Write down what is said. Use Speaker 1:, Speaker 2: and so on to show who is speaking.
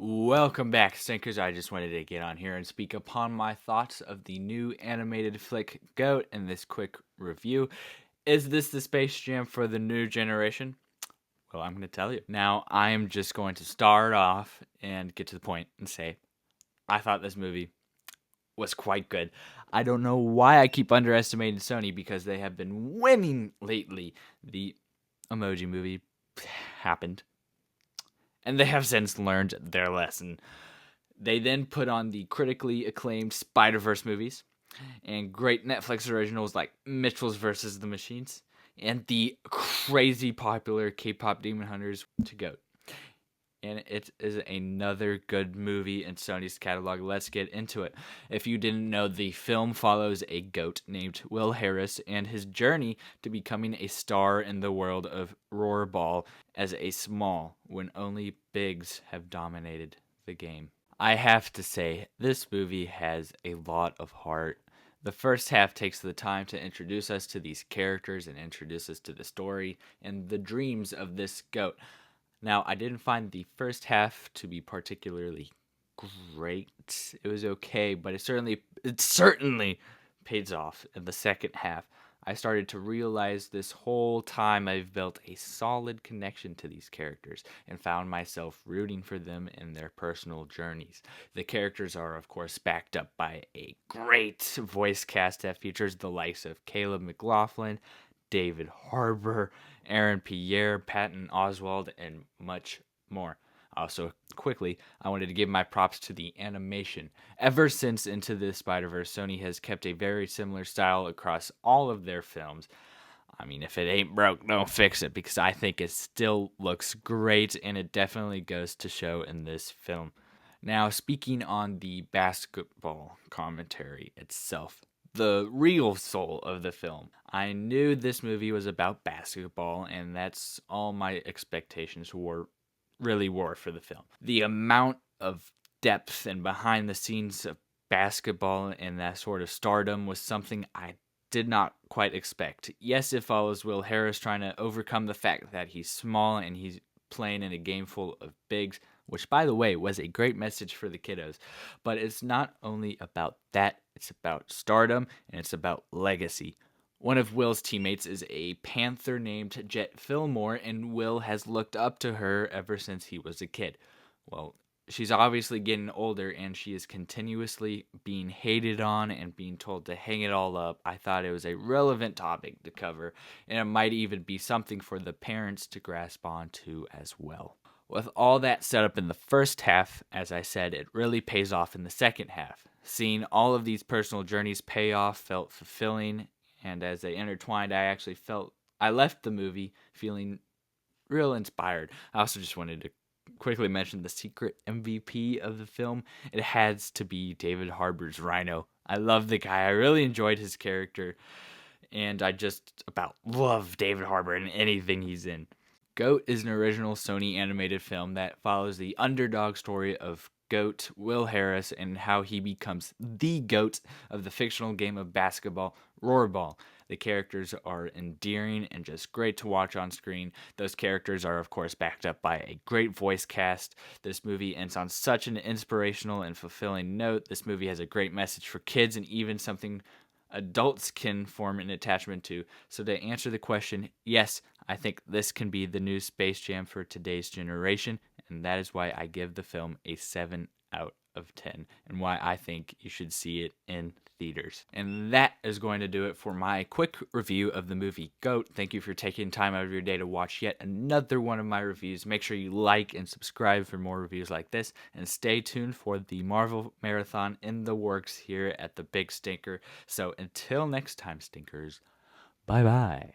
Speaker 1: Welcome back, Stinkers. I just wanted to get on here and speak upon my thoughts of the new animated flick GOAT in this quick review. Is this the Space Jam for the new generation? Well, I'm going to tell you. Now, I am just going to start off and get to the point and say, I thought this movie was quite good. I don't know why I keep underestimating Sony because they have been winning lately. The Emoji Movie happened, and they have since learned their lesson. They then put on the critically acclaimed Spider-Verse movies and great Netflix originals like Mitchell's vs. the Machines and the crazy popular K-pop Demon Hunters to go. And it is another good movie in Sony's catalog. Let's get into it. If you didn't know, the film follows a goat named Will Harris and his journey to becoming a star in the world of Rollerball as a small, when only bigs have dominated the game. I have to say, this movie has a lot of heart. The first half takes the time to introduce us to these characters and introduce us to the story and the dreams of this goat. Now, I didn't find the first half to be particularly great. It was okay, but it certainly pays off in the second half. I started to realize this whole time I've built a solid connection to these characters and found myself rooting for them in their personal journeys. The characters are, of course, backed up by a great voice cast that features the likes of Caleb McLaughlin, David Harbour, Aaron Pierre, Patton Oswald, and much more. Also, quickly, I wanted to give my props to the animation. Ever since Into the Spider-Verse, Sony has kept a very similar style across all of their films. I mean, if it ain't broke, don't fix it, because I think it still looks great, and it definitely goes to show in this film. Now, speaking on the basketball commentary itself, the real soul of the film. I knew this movie was about basketball, and that's all my expectations were for the film. The amount of depth and behind the scenes of basketball and that sort of stardom was something I did not quite expect. Yes, it follows Will Harris trying to overcome the fact that he's small and he's playing in a game full of bigs, which, by the way, was a great message for the kiddos. But it's not only about that, it's about stardom and it's about legacy. One of Will's teammates is a panther named Jet Fillmore, and Will has looked up to her ever since he was a kid. Well, she's obviously getting older and she is continuously being hated on and being told to hang it all up. I thought it was a relevant topic to cover, and it might even be something for the parents to grasp onto as well. With all that set up in the first half, as I said, it really pays off in the second half. Seeing all of these personal journeys pay off felt fulfilling, and as they intertwined, I left the movie feeling real inspired. I also just wanted to quickly mention the secret MVP of the film. It has to be David Harbour's Rhino. I love the guy. I really enjoyed his character, and I just about love David Harbour in anything he's in. GOAT is an original Sony animated film that follows the underdog story of GOAT Will Harris and how he becomes the GOAT of the fictional game of basketball, Rollerball. The characters are endearing and just great to watch on screen. Those characters are, of course, backed up by a great voice cast. This movie ends on such an inspirational and fulfilling note. This movie has a great message for kids and even something adults can form an attachment to. So, to answer the question, yes, I think this can be the new Space Jam for today's generation, and that is why I give the film a 7 out of 10, and why I think you should see it in theaters. And that is going to do it for my quick review of the movie GOAT. Thank you for taking time out of your day to watch yet another one of my reviews. Make sure you like and subscribe for more reviews like this, and stay tuned for the Marvel Marathon in the works here at the Big Stinker. So until next time, Stinkers, bye bye.